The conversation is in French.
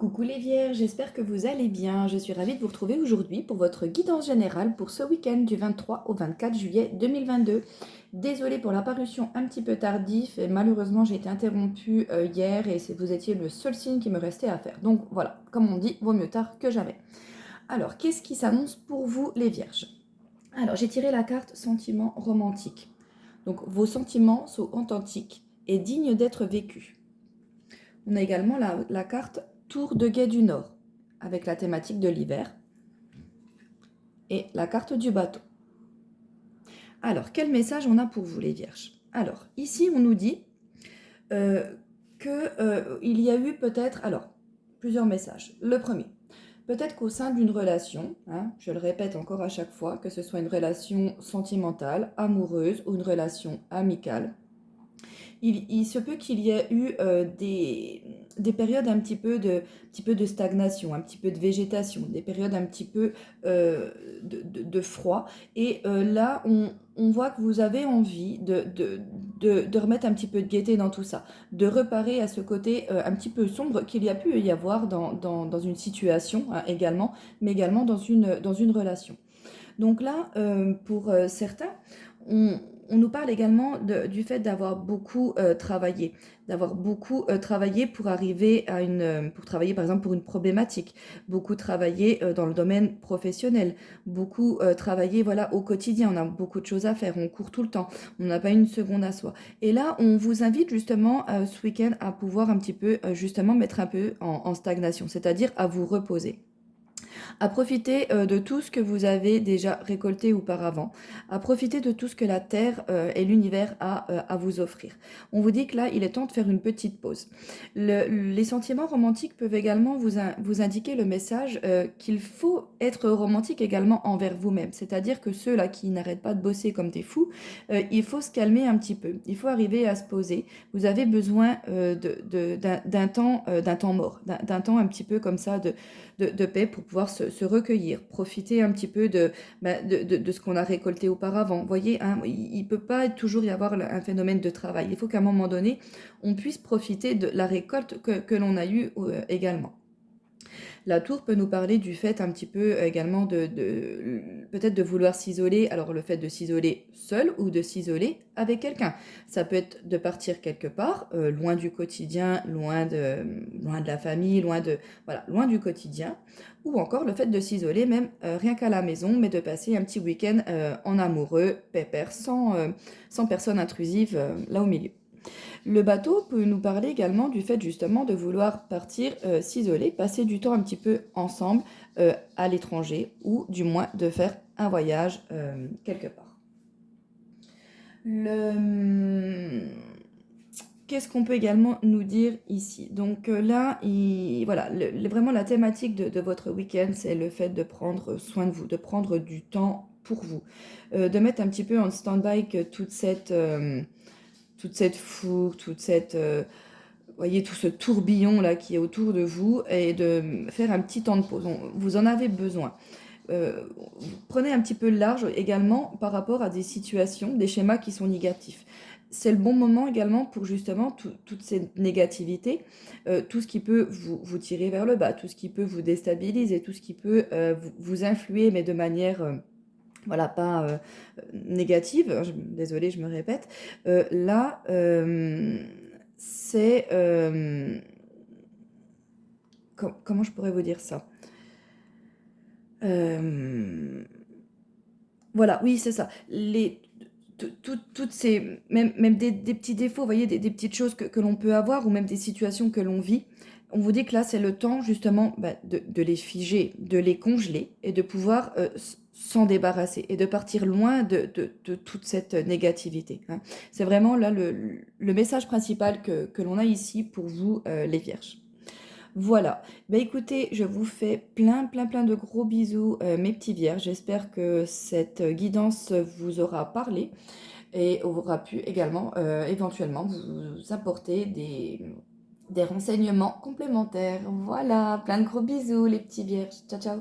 Coucou les vierges, j'espère que vous allez bien. Je suis ravie de vous retrouver aujourd'hui pour votre guidance générale pour ce week-end du 23 au 24 juillet 2022. Désolée pour la parution un petit peu tardif et malheureusement j'ai été interrompue hier et vous étiez le seul signe qui me restait à faire. Donc voilà, comme on dit, vaut mieux tard que jamais. Alors, qu'est-ce qui s'annonce pour vous les vierges? Alors, j'ai tiré la carte sentiments romantiques. Donc, vos sentiments sont authentiques et dignes d'être vécus. On a également la carte Tour de guet du Nord, avec la thématique de l'hiver, et la carte du bateau. Alors, quel message on a pour vous les vierges? Alors, ici, on nous dit qu'il y a eu peut-être, alors, plusieurs messages. Le premier, peut-être qu'au sein d'une relation, je le répète encore à chaque fois, que ce soit une relation sentimentale, amoureuse ou une relation amicale, il se peut qu'il y ait eu des périodes un petit peu de stagnation, un petit peu de végétation, des périodes un petit peu de froid. Et là, on voit que vous avez envie de remettre un petit peu de gaieté dans tout ça, de reparer à ce côté un petit peu sombre qu'il y a pu y avoir dans une situation également, mais également dans une relation. Donc là, pour certains, on nous parle également du fait d'avoir beaucoup travaillé pour arriver à pour travailler par exemple pour une problématique, beaucoup travaillé dans le domaine professionnel, beaucoup travaillé voilà au quotidien. On a beaucoup de choses à faire, on court tout le temps, on n'a pas une seconde à soi. Et là, on vous invite justement ce week-end à pouvoir un petit peu justement mettre un peu en stagnation, c'est-à-dire à vous reposer, à profiter de tout ce que vous avez déjà récolté auparavant, à profiter de tout ce que la Terre et l'univers a à vous offrir. On vous dit que là, il est temps de faire une petite pause. Les sentiments romantiques peuvent également vous indiquer le message qu'il faut être romantique également envers vous-même. C'est-à-dire que ceux-là qui n'arrêtent pas de bosser comme des fous, il faut se calmer un petit peu. Il faut arriver à se poser. Vous avez besoin d'un temps mort, d'un temps un petit peu comme ça de paix pour pouvoir se recueillir, profiter un petit peu de ce qu'on a récolté auparavant. Vous voyez, il ne peut pas toujours y avoir un phénomène de travail. Il faut qu'à un moment donné, on puisse profiter de la récolte que l'on a eue également. La tour peut nous parler du fait un petit peu également peut-être de vouloir s'isoler. Alors le fait de s'isoler seul ou de s'isoler avec quelqu'un. Ça peut être de partir quelque part, loin du quotidien, loin de la famille, loin du quotidien. Ou encore le fait de s'isoler même rien qu'à la maison, mais de passer un petit week-end en amoureux, pépère, sans personne intrusive là au milieu. Le bateau peut nous parler également du fait justement de vouloir partir s'isoler, passer du temps un petit peu ensemble à l'étranger ou du moins de faire un voyage quelque part. Qu'est-ce qu'on peut également nous dire ici? Donc là, voilà, vraiment la thématique de votre week-end, c'est le fait de prendre soin de vous, de prendre du temps pour vous, de mettre un petit peu en stand-by que toute cette fougue, voyez, tout ce tourbillon là qui est autour de vous et de faire un petit temps de pause. Vous en avez besoin. Euh, Prenez un petit peu le large également par rapport à des situations, des schémas qui sont négatifs. C'est le bon moment également pour justement toute cette négativité, tout ce qui peut vous tirer vers le bas, tout ce qui peut vous déstabiliser, tout ce qui peut vous influer, mais de manière voilà, pas négative, désolée, je me répète. Là, c'est... comment je pourrais vous dire ça? Euh, voilà, oui, c'est ça. Toutes ces... Même des petits défauts, vous voyez, des petites choses que l'on peut avoir, ou même des situations que l'on vit, on vous dit que là, c'est le temps justement de les figer, de les congeler, et de pouvoir s'en débarrasser, et de partir loin de toute cette négativité. C'est vraiment là le message principal que l'on a ici pour vous, les vierges. Voilà. Bah écoutez, je vous fais plein de gros bisous, mes petits vierges. J'espère que cette guidance vous aura parlé et aura pu également éventuellement vous apporter des renseignements complémentaires. Voilà, plein de gros bisous les petits vierges. Ciao ciao.